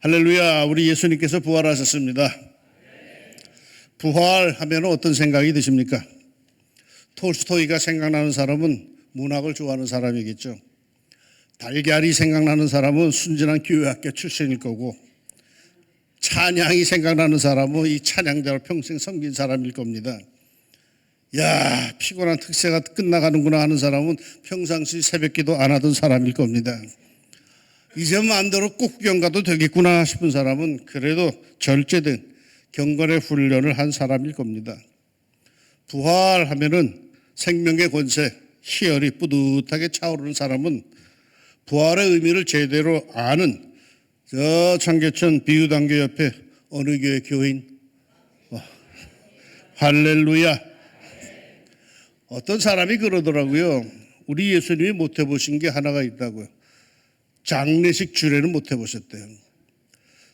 할렐루야, 우리 예수님께서 부활하셨습니다. 부활하면 어떤 생각이 드십니까? 톨스토이가 생각나는 사람은 문학을 좋아하는 사람이겠죠. 달걀이 생각나는 사람은 순진한 교회학교 출신일 거고, 찬양이 생각나는 사람은 이 찬양자로 평생 섬긴 사람일 겁니다. 야, 피곤한 특세가 끝나가는구나 하는 사람은 평상시 새벽기도 안 하던 사람일 겁니다. 이제 마음대로 꼭 구경 가도 되겠구나 싶은 사람은 그래도 절제된 경건의 훈련을 한 사람일 겁니다. 부활하면은 생명의 권세, 희열이 뿌듯하게 차오르는 사람은 부활의 의미를 제대로 아는 저 청계천 비유단교 옆에 어느 교회 교인, 할렐루야. 어떤 사람이 그러더라고요. 우리 예수님이 못 해보신 게 하나가 있다고요. 장례식 주례는 못 해보셨대요.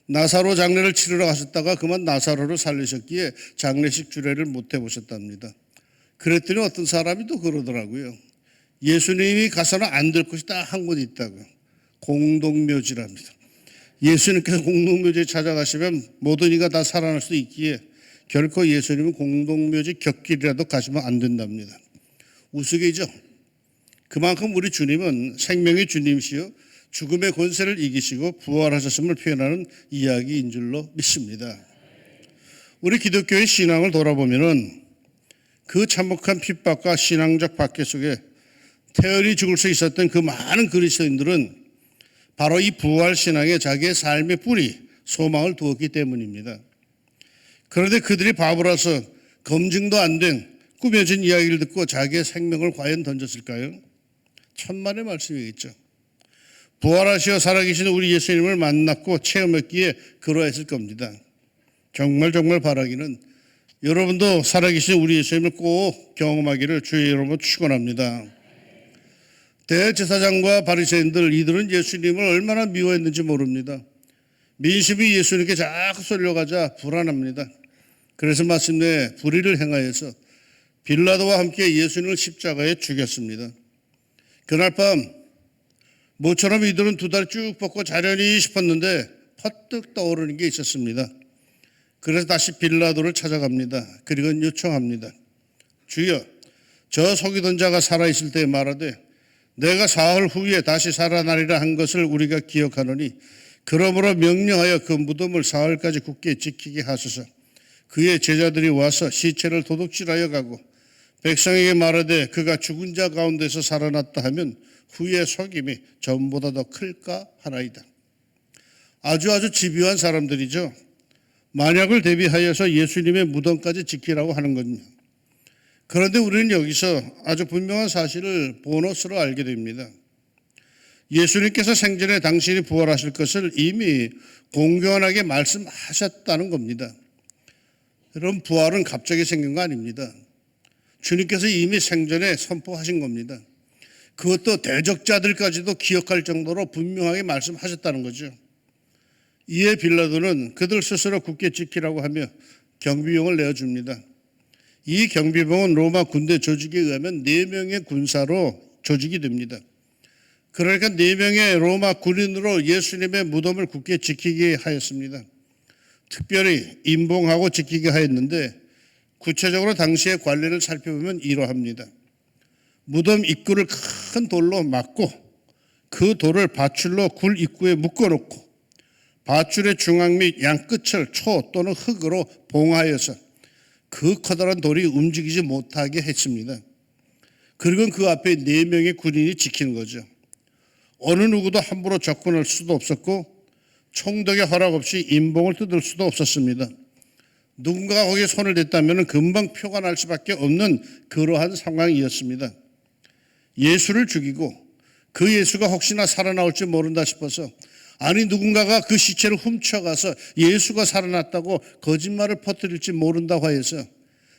나사로 장례를 치르러 가셨다가 그만 나사로를 살리셨기에 장례식 주례를 못 해보셨답니다. 그랬더니 어떤 사람이 또 그러더라고요. 예수님이 가서는 안 될 곳이 딱 한 곳 있다고요. 공동묘지랍니다. 예수님께서 공동묘지에 찾아가시면 모든 이가 다 살아날 수 있기에 결코 예수님은 공동묘지 곁길이라도 가시면 안 된답니다. 우스개죠. 그만큼 우리 주님은 생명의 주님이시여 죽음의 권세를 이기시고 부활하셨음을 표현하는 이야기인 줄로 믿습니다. 우리 기독교의 신앙을 돌아보면은 그 참혹한 핍박과 신앙적 박해 속에 태연히 죽을 수 있었던 그 많은 그리스도인들은 바로 이 부활 신앙에 자기의 삶의 뿌리, 소망을 두었기 때문입니다. 그런데 그들이 바보라서 검증도 안 된 꾸며진 이야기를 듣고 자기의 생명을 과연 던졌을까요? 천만의 말씀이겠죠. 부활하시어 살아계신 우리 예수님을 만났고 체험했기에 그러했을 겁니다. 정말 바라기는 여러분도 살아계신 우리 예수님을 꼭 경험하기를 주의 이름으로 축원합니다. 대제사장과 바리새인들 이들은 예수님을 얼마나 미워했는지 모릅니다. 민심이 예수님께 자꾸 쏠려가자 불안합니다. 그래서 마침내 불의를 행하여서 빌라도와 함께 예수님을 십자가에 죽였습니다. 그날 밤 모처럼 이들은 두 다리 쭉 뻗고 자려니 싶었는데 퍼뜩 떠오르는 게 있었습니다. 그래서 다시 빌라도를 찾아갑니다. 그리고 요청합니다. 주여, 저 속이던 자가 살아있을 때 말하되 내가 사흘 후에 다시 살아나리라 한 것을 우리가 기억하노니 그러므로 명령하여 그 무덤을 사흘까지 굳게 지키게 하소서. 그의 제자들이 와서 시체를 도둑질하여 가고 백성에게 말하되 그가 죽은 자 가운데서 살아났다 하면 후의 속임이 전보다 더 클까 하나이다. 아주 집요한 사람들이죠. 만약을 대비하여서 예수님의 무덤까지 지키라고 하는 겁니다. 그런데 우리는 여기서 아주 분명한 사실을 보너스로 알게 됩니다. 예수님께서 생전에 당신이 부활하실 것을 이미 공교환하게 말씀하셨다는 겁니다. 여러분, 부활은 갑자기 생긴 거 아닙니다. 주님께서 이미 생전에 선포하신 겁니다. 그것도 대적자들까지도 기억할 정도로 분명하게 말씀하셨다는 거죠. 이에 빌라도는 그들 스스로 굳게 지키라고 하며 경비병을 내어줍니다. 이 경비병은 로마 군대 조직에 의하면 4명의 군사로 조직이 됩니다. 그러니까 4명의 로마 군인으로 예수님의 무덤을 굳게 지키게 하였습니다. 특별히 임봉하고 지키게 하였는데 구체적으로 당시의 관리를 살펴보면 이러합니다. 무덤 입구를 큰 돌로 막고 그 돌을 밧줄로 굴 입구에 묶어놓고 밧줄의 중앙 및 양끝을 초 또는 흙으로 봉하여서 그 커다란 돌이 움직이지 못하게 했습니다. 그리고 그 앞에 4명의 군인이 지키는 거죠. 어느 누구도 함부로 접근할 수도 없었고 총독의 허락 없이 임봉을 뜯을 수도 없었습니다. 누군가가 거기에 손을 댔다면 금방 표가 날 수밖에 없는 그러한 상황이었습니다. 예수를 죽이고 그 예수가 혹시나 살아나올지 모른다 싶어서 아니 누군가가 그 시체를 훔쳐가서 예수가 살아났다고 거짓말을 퍼뜨릴지 모른다고 해서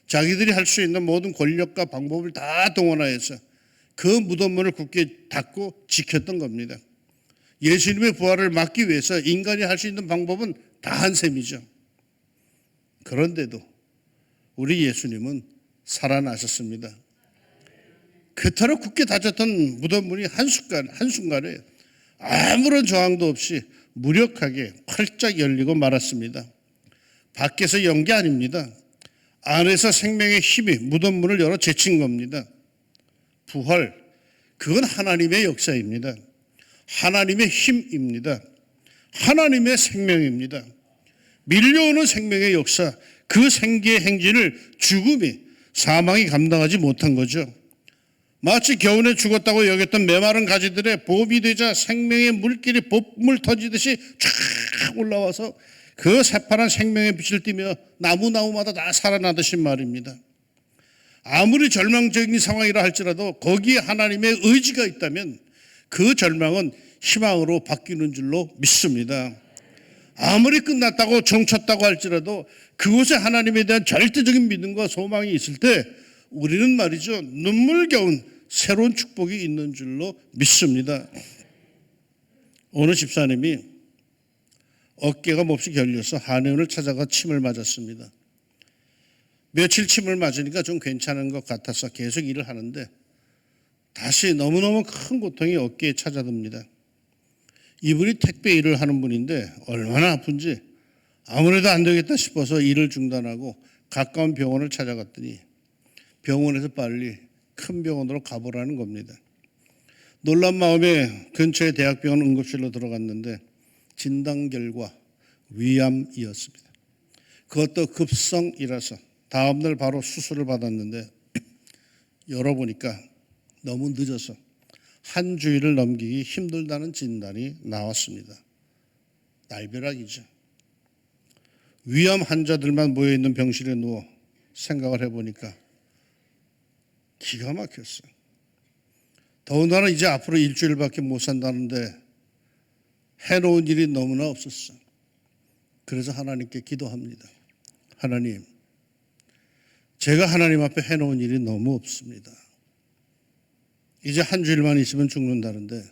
자기들이 할 수 있는 모든 권력과 방법을 다 동원하여서 그 무덤문을 굳게 닫고 지켰던 겁니다. 예수님의 부활을 막기 위해서 인간이 할 수 있는 방법은 다 한 셈이죠. 그런데도 우리 예수님은 살아나셨습니다. 그토록 굳게 닫혔던 무덤문이 한순간에 아무런 저항도 없이 무력하게 활짝 열리고 말았습니다. 밖에서 연 게 아닙니다. 안에서 생명의 힘이 무덤 문을 열어 제친 겁니다. 부활, 그건 하나님의 역사입니다. 하나님의 힘입니다. 하나님의 생명입니다. 밀려오는 생명의 역사, 그 생기의 행진을 죽음이, 사망이 감당하지 못한 거죠. 마치 겨우내 죽었다고 여겼던 메마른 가지들의 봄이 되자 생명의 물길이 봇물 터지듯이 쫙 올라와서 그 새파란 생명의 빛을 띠며 나무마다 다 살아나듯이 말입니다. 아무리 절망적인 상황이라 할지라도 거기에 하나님의 의지가 있다면 그 절망은 희망으로 바뀌는 줄로 믿습니다. 아무리 끝났다고 정쳤다고 할지라도 그곳에 하나님에 대한 절대적인 믿음과 소망이 있을 때 우리는 말이죠, 눈물겨운 새로운 축복이 있는 줄로 믿습니다. 어느 집사님이 어깨가 몹시 결려서 한의원을 찾아가 침을 맞았습니다. 며칠 침을 맞으니까 좀 괜찮은 것 같아서 계속 일을 하는데 다시 너무너무 큰 고통이 어깨에 찾아듭니다. 이분이 택배 일을 하는 분인데 얼마나 아픈지 아무래도 안 되겠다 싶어서 일을 중단하고 가까운 병원을 찾아갔더니 병원에서 빨리 큰 병원으로 가보라는 겁니다. 놀란 마음에 근처의 대학병원 응급실로 들어갔는데 진단 결과 위암이었습니다. 그것도 급성이라서 다음날 바로 수술을 받았는데 열어보니까 너무 늦어서 한 주일을 넘기기 힘들다는 진단이 나왔습니다. 날벼락이죠. 위암 환자들만 모여있는 병실에 누워 생각을 해보니까 기가 막혔어요. 더군다나 이제 앞으로 일주일밖에 못 산다는데 해놓은 일이 너무나 없었어. 그래서 하나님께 기도합니다. 하나님, 제가 하나님 앞에 해놓은 일이 너무 없습니다. 이제 한 주일만 있으면 죽는다는데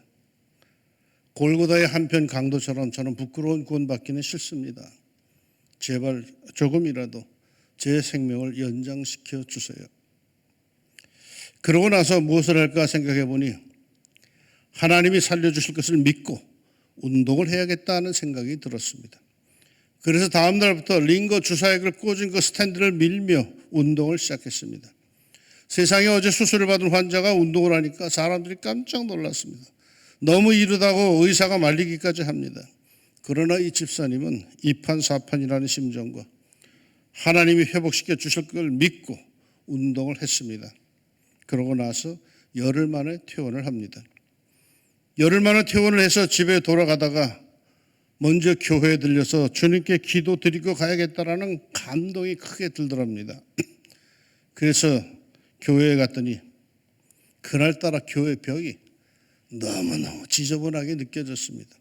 골고다의 한편 강도처럼 저는 부끄러운 구원받기는 싫습니다. 제발 조금이라도 제 생명을 연장시켜 주세요. 그러고 나서 무엇을 할까 생각해 보니 하나님이 살려주실 것을 믿고 운동을 해야겠다는 생각이 들었습니다. 그래서 다음 날부터 링거 주사액을 꽂은 그 스탠드를 밀며 운동을 시작했습니다. 세상에 어제 수술을 받은 환자가 운동을 하니까 사람들이 깜짝 놀랐습니다. 너무 이르다고 의사가 말리기까지 합니다. 그러나 이 집사님은 이판사판이라는 심정과 하나님이 회복시켜 주실 걸 믿고 운동을 했습니다. 그러고 나서 열흘 만에 퇴원을 합니다. 열흘 만에 퇴원을 해서 집에 돌아가다가 먼저 교회에 들려서 주님께 기도 드리고 가야겠다라는 감동이 크게 들더랍니다. 그래서 교회에 갔더니 그날따라 교회 벽이 너무너무 지저분하게 느껴졌습니다.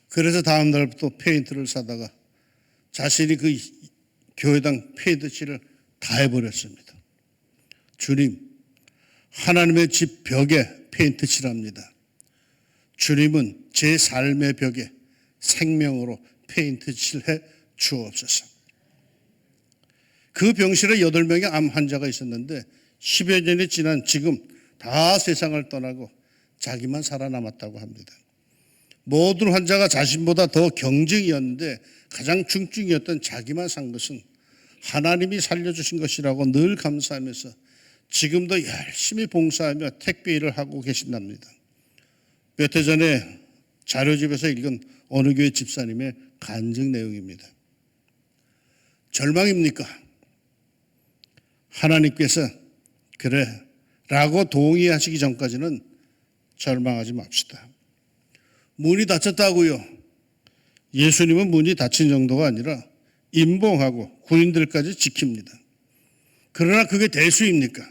그래서 다음 날부터 페인트를 사다가 자신이 그 교회당 페인트 칠을 다 해버렸습니다. 주님, 하나님의 집 벽에 페인트 칠합니다. 주님은 제 삶의 벽에 생명으로 페인트 칠해 주옵소서. 그 병실에 8명의 암 환자가 있었는데 10여 년이 지난 지금 다 세상을 떠나고 자기만 살아남았다고 합니다. 모든 환자가 자신보다 더 경증이었는데 가장 중증이었던 자기만 산 것은 하나님이 살려주신 것이라고 늘 감사하면서 지금도 열심히 봉사하며 택배 일을 하고 계신답니다. 몇 해 전에 자료집에서 읽은 어느 교회 집사님의 간증 내용입니다. 절망입니까? 하나님께서 그래 라고 동의하시기 전까지는 절망하지 맙시다. 문이 닫혔다고요. 예수님은 문이 닫힌 정도가 아니라 임봉하고 군인들까지 지킵니다. 그러나 그게 대수입니까?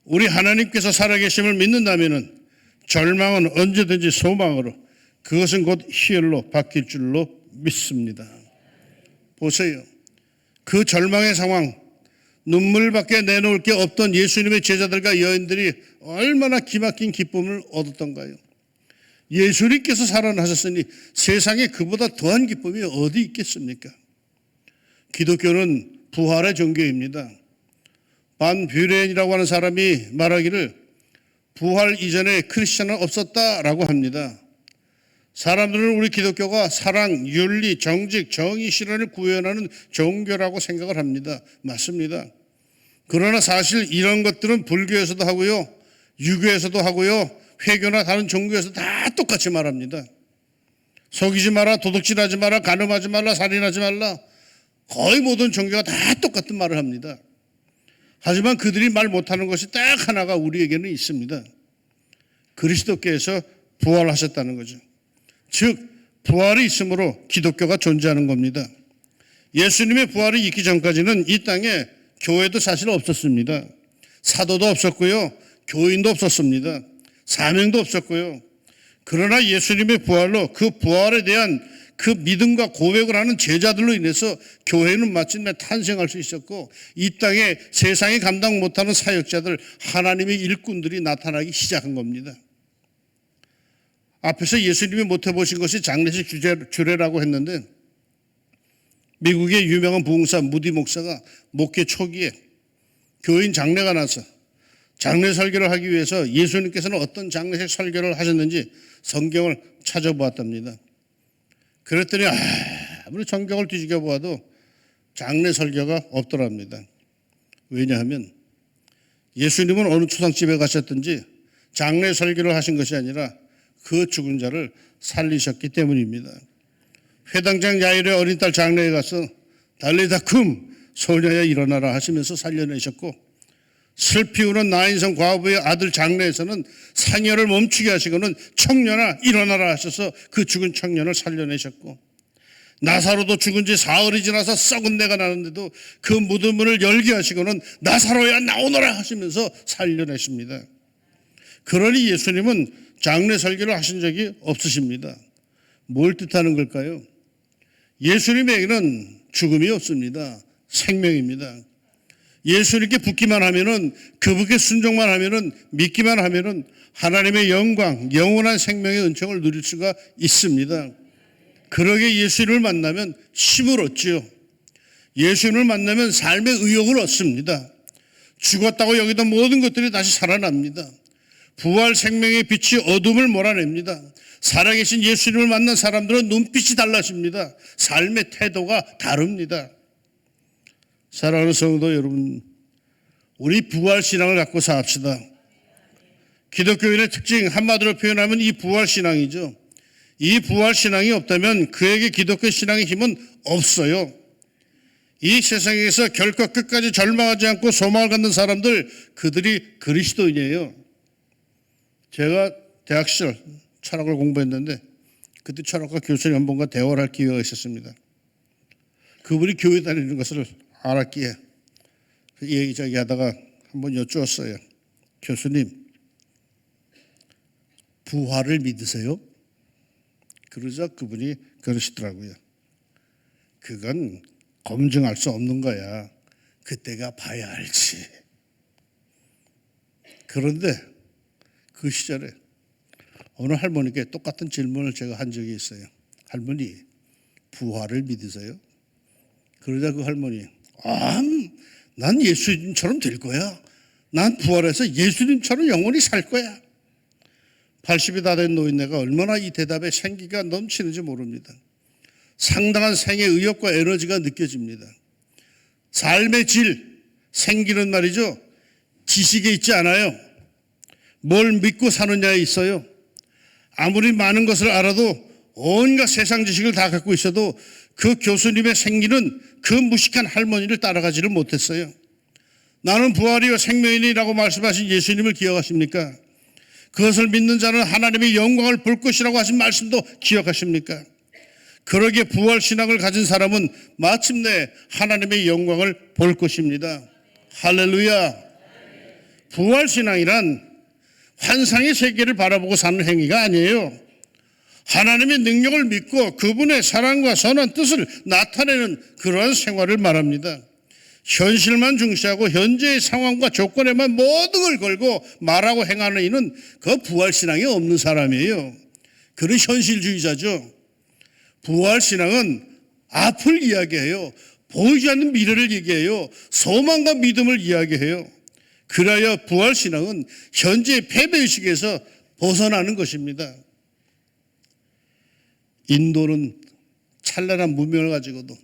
우리 하나님께서 살아계심을 믿는다면 절망은 언제든지 소망으로, 그것은 곧 희열로 바뀔 줄로 믿습니다. 보세요. 그 절망의 상황, 눈물밖에 내놓을 게 없던 예수님의 제자들과 여인들이 얼마나 기막힌 기쁨을 얻었던가요. 예수님께서 살아나셨으니 세상에 그보다 더한 기쁨이 어디 있겠습니까? 기독교는 부활의 종교입니다. 반 뷰렌이라고 하는 사람이 말하기를 부활 이전에 크리스천은 없었다라고 합니다. 사람들은 우리 기독교가 사랑, 윤리, 정직, 정의 실현을 구현하는 종교라고 생각을 합니다. 맞습니다. 그러나 사실 이런 것들은 불교에서도 하고요, 유교에서도 하고요, 회교나 다른 종교에서 다 똑같이 말합니다. 속이지 마라, 도둑질하지 마라, 간음하지 말라, 살인하지 말라. 거의 모든 종교가 다 똑같은 말을 합니다. 하지만 그들이 말 못하는 것이 딱 하나가 우리에게는 있습니다. 그리스도께서 부활하셨다는 거죠. 즉 부활이 있으므로 기독교가 존재하는 겁니다. 예수님의 부활이 있기 전까지는 이 땅에 교회도 사실 없었습니다. 사도도 없었고요, 교인도 없었습니다. 사명도 없었고요. 그러나 예수님의 부활로 그 부활에 대한 그 믿음과 고백을 하는 제자들로 인해서 교회는 마침내 탄생할 수 있었고, 이 땅에 세상이 감당 못하는 사역자들, 하나님의 일꾼들이 나타나기 시작한 겁니다. 앞에서 예수님이 못해보신 것이 장례식 주례라고 했는데, 미국의 유명한 부흥사 무디 목사가 목회 초기에 교인 장례가 나서 장례 설교를 하기 위해서 예수님께서는 어떤 장례식 설교를 하셨는지 성경을 찾아보았답니다. 그랬더니 아무리 성경을 뒤지겨 보아도 장례 설교가 없더랍니다. 왜냐하면 예수님은 어느 초상집에 가셨든지 장례 설교를 하신 것이 아니라 그 죽은 자를 살리셨기 때문입니다. 회당장 야일의 어린 딸 장례에 가서 달리다 쿰 소녀야 일어나라 하시면서 살려내셨고, 슬피 우는 나인성 과부의 아들 장례에서는 상여를 멈추게 하시고는 청년아 일어나라 하셔서 그 죽은 청년을 살려내셨고, 나사로도 죽은 지 사흘이 지나서 썩은 내가 나는데도 그 무덤문을 열게 하시고는 나사로야 나오너라 하시면서 살려내십니다. 그러니 예수님은 장례 설교를 하신 적이 없으십니다. 뭘 뜻하는 걸까요? 예수님에게는 죽음이 없습니다. 생명입니다. 예수님께 붙기만 하면은, 그분께 순종만 하면은, 믿기만 하면은 하나님의 영광, 영원한 생명의 은총을 누릴 수가 있습니다. 그러게 예수님을 만나면 힘을 얻지요. 예수님을 만나면 삶의 의욕을 얻습니다. 죽었다고 여기던 모든 것들이 다시 살아납니다. 부활 생명의 빛이 어둠을 몰아냅니다. 살아계신 예수님을 만난 사람들은 눈빛이 달라집니다. 삶의 태도가 다릅니다. 사랑하는 성도 여러분, 우리 부활신앙을 갖고 삽시다. 기독교인의 특징 한마디로 표현하면 이 부활신앙이죠. 이 부활신앙이 없다면 그에게 기독교 신앙의 힘은 없어요. 이 세상에서 결코 끝까지 절망하지 않고 소망을 갖는 사람들, 그들이 그리스도인이에요. 제가 대학 시절 철학을 공부했는데 그때 철학과 교수님 한 분과 대화를 할 기회가 있었습니다. 그분이 교회 다니는 것을 알았기에 얘기저기 하다가 한번 여쭈었어요. 교수님, 부활을 믿으세요? 그러자 그분이 그러시더라고요. 그건 검증할 수 없는 거야. 그때가 봐야 알지. 그런데 그 시절에 어느 할머니께 똑같은 질문을 제가 한 적이 있어요. 할머니, 부활을 믿으세요? 그러자 그 할머니, 난 예수님처럼 될 거야. 난 부활해서 예수님처럼 영원히 살 거야. 80이 다 된 노인네가 얼마나 이 대답에 생기가 넘치는지 모릅니다. 상당한 생의 의욕과 에너지가 느껴집니다. 삶의 질, 생기는 말이죠. 지식에 있지 않아요. 뭘 믿고 사느냐에 있어요. 아무리 많은 것을 알아도 온갖 세상 지식을 다 갖고 있어도 그 교수님의 생기는 그 무식한 할머니를 따라가지를 못했어요. 나는 부활이요 생명이니라고 말씀하신 예수님을 기억하십니까? 그것을 믿는 자는 하나님의 영광을 볼 것이라고 하신 말씀도 기억하십니까? 그러기에 부활신앙을 가진 사람은 마침내 하나님의 영광을 볼 것입니다. 할렐루야. 부활신앙이란 환상의 세계를 바라보고 사는 행위가 아니에요. 하나님의 능력을 믿고 그분의 사랑과 선한 뜻을 나타내는 그러한 생활을 말합니다. 현실만 중시하고 현재의 상황과 조건에만 모든 걸 걸고 말하고 행하는 이는 그 부활신앙이 없는 사람이에요. 그런 현실주의자죠. 부활신앙은 앞을 이야기해요. 보이지 않는 미래를 얘기해요. 소망과 믿음을 이야기해요. 그래야 부활신앙은 현재의 패배의식에서 벗어나는 것입니다. 인도는 찬란한 문명을 가지고도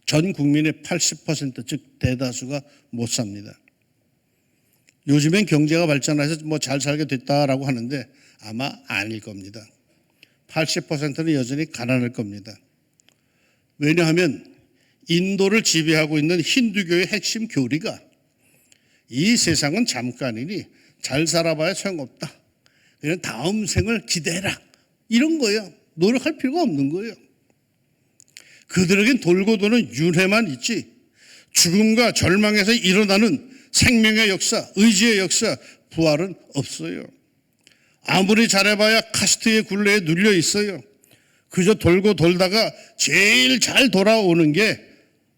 전 국민의 80%, 즉 대다수가 못 삽니다. 요즘엔 경제가 발전해서 뭐 잘 살게 됐다라고 하는데 아마 아닐 겁니다. 80%는 여전히 가난할 겁니다. 왜냐하면 인도를 지배하고 있는 힌두교의 핵심 교리가 이 세상은 잠깐이니 잘 살아봐야 소용없다. 그냥 다음 생을 기대해라. 이런 거예요. 노력할 필요가 없는 거예요. 그들에겐 돌고 도는 윤회만 있지 죽음과 절망에서 일어나는 생명의 역사, 의지의 역사, 부활은 없어요. 아무리 잘해봐야 카스트의 굴레에 눌려 있어요. 그저 돌고 돌다가 제일 잘 돌아오는 게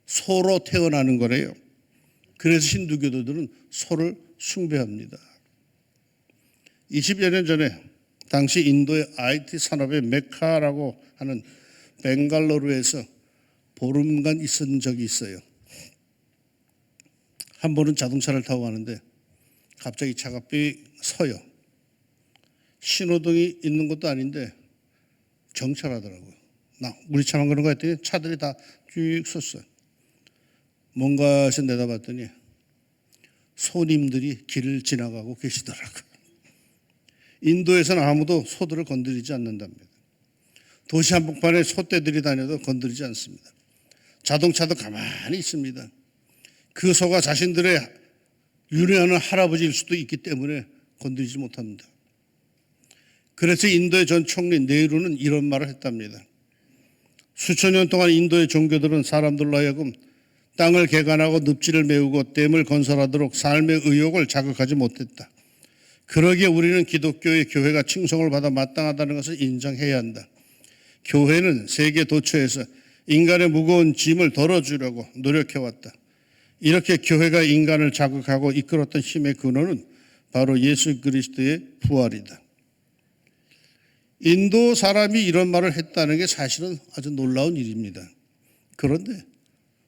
소로 태어나는 거래요. 그래서 힌두교도들은 소를 숭배합니다. 20여 년 전에 당시 인도의 IT 산업의 메카라고 하는 벵갈루루에서 보름간 있은 적이 있어요. 한 번은 자동차를 타고 가는데 갑자기 차가 삑 서요. 신호등이 있는 것도 아닌데 정차하더라고요. 우리 차만 그런 거 했더니 차들이 다 쭉 섰어요. 뭔가 해서 내다봤더니 소님들이 길을 지나가고 계시더라고요. 인도에서는 아무도 소들을 건드리지 않는답니다. 도시 한복판에 소떼들이 다녀도 건드리지 않습니다. 자동차도 가만히 있습니다. 그 소가 자신들의 윤회하는 할아버지일 수도 있기 때문에 건드리지 못합니다. 그래서 인도의 전 총리 네루는 이런 말을 했답니다. 수천 년 동안 인도의 종교들은 사람들로 하여금 땅을 개간하고 늪지를 메우고 댐을 건설하도록 삶의 의욕을 자극하지 못했다. 그러기에 우리는 기독교의 교회가 칭송을 받아 마땅하다는 것을 인정해야 한다. 교회는 세계 도처에서 인간의 무거운 짐을 덜어주려고 노력해왔다. 이렇게 교회가 인간을 자극하고 이끌었던 힘의 근원은 바로 예수 그리스도의 부활이다. 인도 사람이 이런 말을 했다는 게 사실은 아주 놀라운 일입니다. 그런데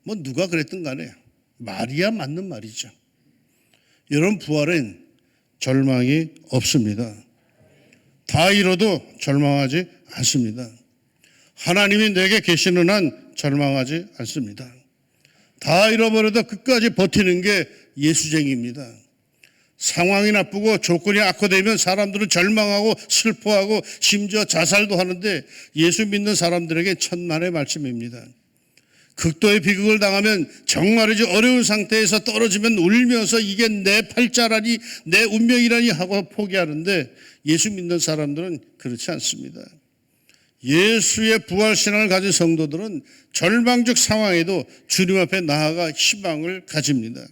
뭐 누가 그랬든 간에 말이야 맞는 말이죠. 여러분, 부활엔 절망이 없습니다. 다 잃어도 절망하지 않습니다. 하나님이 내게 계시는 한 절망하지 않습니다. 다 잃어버려도 끝까지 버티는 게 예수쟁이입니다. 상황이 나쁘고 조건이 악화되면 사람들은 절망하고 슬퍼하고 심지어 자살도 하는데 예수 믿는 사람들에게 천만의 말씀입니다. 극도의 비극을 당하면 정말이지 어려운 상태에서 떨어지면 울면서 이게 내 팔자라니 내 운명이라니 하고 포기하는데 예수 믿는 사람들은 그렇지 않습니다. 예수의 부활신앙을 가진 성도들은 절망적 상황에도 주님 앞에 나아가 희망을 가집니다.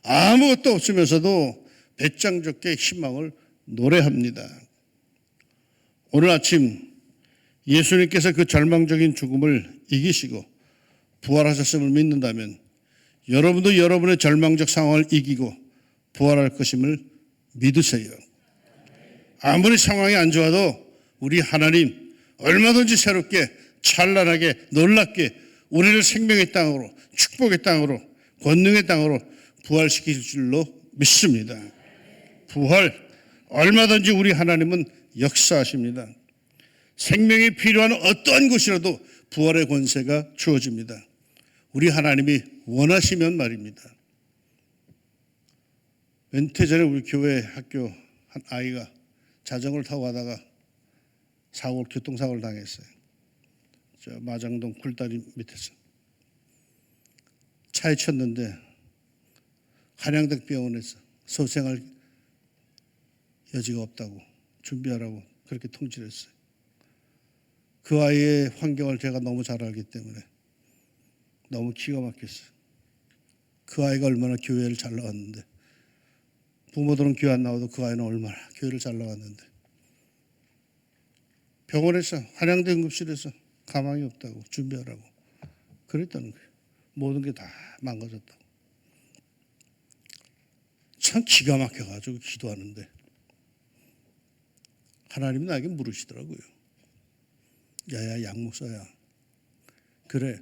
아무것도 없으면서도 배짱좋게 희망을 노래합니다. 오늘 아침 예수님께서 그 절망적인 죽음을 이기시고 부활하셨음을 믿는다면 여러분도 여러분의 절망적 상황을 이기고 부활할 것임을 믿으세요. 아무리 상황이 안 좋아도 우리 하나님 얼마든지 새롭게 찬란하게 놀랍게 우리를 생명의 땅으로 축복의 땅으로 권능의 땅으로 부활시킬 줄로 믿습니다. 부활 얼마든지 우리 하나님은 역사하십니다. 생명이 필요한 어떠한 곳이라도 부활의 권세가 주어집니다. 우리 하나님이 원하시면 말입니다. 은퇴 전에 우리 교회 학교 한 아이가 자전거를 타고 가다가 교통사고를 당했어요. 저 마장동 굴다리 밑에서 차에 쳤는데 한양대 병원에서 소생할 여지가 없다고 준비하라고 그렇게 통지를 했어요. 그 아이의 환경을 제가 너무 잘 알기 때문에 너무 기가 막혔어요. 그 아이가 얼마나 교회를 잘 나왔는데, 부모들은 교회 안 나와도 그 아이는 얼마나 교회를 잘 나왔는데, 병원에서 한양대 응급실에서 가망이 없다고 준비하라고 그랬다는 거예요. 모든 게 다 망가졌다고. 참 기가 막혀가지고 기도하는데 하나님이 나에게 물으시더라고요. 야야 양목사야, 그래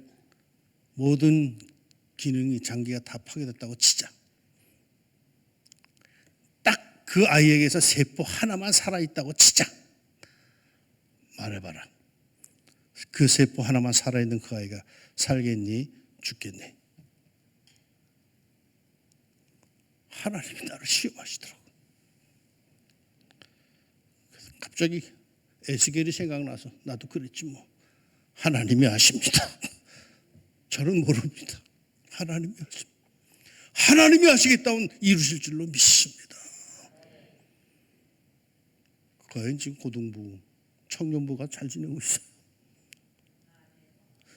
모든 기능이 장기가 다 파괴됐다고 치자. 딱 그 아이에게서 세포 하나만 살아있다고 치자. 말해봐라. 그 세포 하나만 살아있는 그 아이가 살겠니 죽겠니? 하나님이 나를 시험하시더라고. 갑자기 에스겔이 생각나서 나도 그랬지 뭐. 하나님이 아십니다. 저는 모릅니다. 하나님이 아십니다. 하나님이 아시겠다면 이루실 줄로 믿습니다. 과연 지금 고등부, 청년부가 잘 지내고 있어요.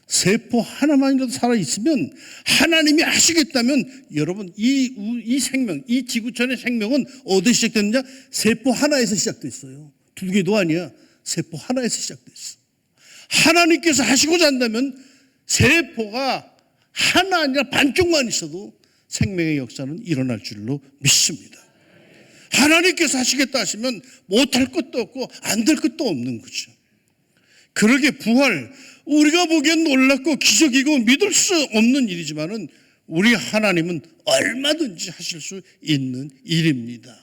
세포 하나만이라도 살아있으면 하나님이 아시겠다면 여러분 이 생명, 이 지구촌의 생명은 어디서 시작됐느냐? 세포 하나에서 시작됐어요. 두 개도 아니야. 세포 하나에서 시작됐어. 하나님께서 하시고자 한다면 세포가 하나 아니라 반쪽만 있어도 생명의 역사는 일어날 줄로 믿습니다. 하나님께서 하시겠다 하시면 못할 것도 없고 안 될 것도 없는 거죠. 그러게 부활, 우리가 보기엔 놀랍고 기적이고 믿을 수 없는 일이지만은 우리 하나님은 얼마든지 하실 수 있는 일입니다.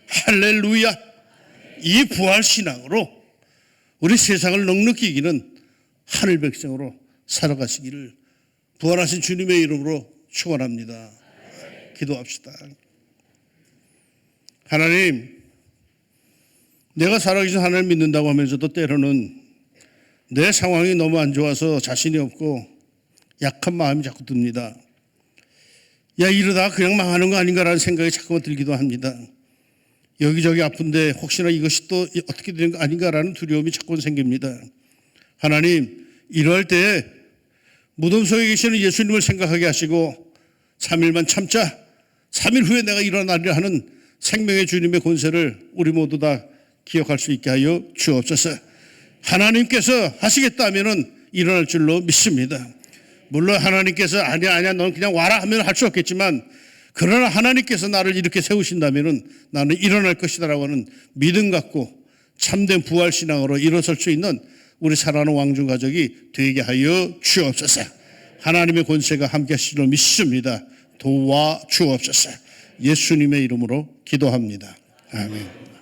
할렐루야. 이 부활 신앙으로 우리 세상을 넉넉히 이기는 하늘 백성으로 살아가시기를 부활하신 주님의 이름으로 축원합니다. 기도합시다. 하나님, 내가 살아계신 하나님을 믿는다고 하면서도 때로는 내 상황이 너무 안 좋아서 자신이 없고 약한 마음이 자꾸 듭니다. 야, 이러다가 그냥 망하는 거 아닌가라는 생각이 자꾸만 들기도 합니다. 여기저기 아픈데 혹시나 이것이 또 어떻게 되는 거 아닌가라는 두려움이 자꾸 생깁니다. 하나님, 이러할 때 무덤 속에 계시는 예수님을 생각하게 하시고 3일만 참자, 3일 후에 내가 일어나리라 하는 생명의 주님의 권세를 우리 모두 다 기억할 수 있게 하여 주옵소서. 하나님께서 하시겠다 하면은 일어날 줄로 믿습니다. 물론 하나님께서 아니야 넌 그냥 와라 하면 할 수 없겠지만, 그러나 하나님께서 나를 이렇게 세우신다면은 나는 일어날 것이다라고 하는 믿음 갖고 참된 부활 신앙으로 일어설 수 있는 우리 사랑하는 왕중 가족이 되게 하여 주옵소서. 하나님의 권세가 함께 하시리로 믿습니다. 도와 주옵소서. 예수님의 이름으로 기도합니다. 아멘.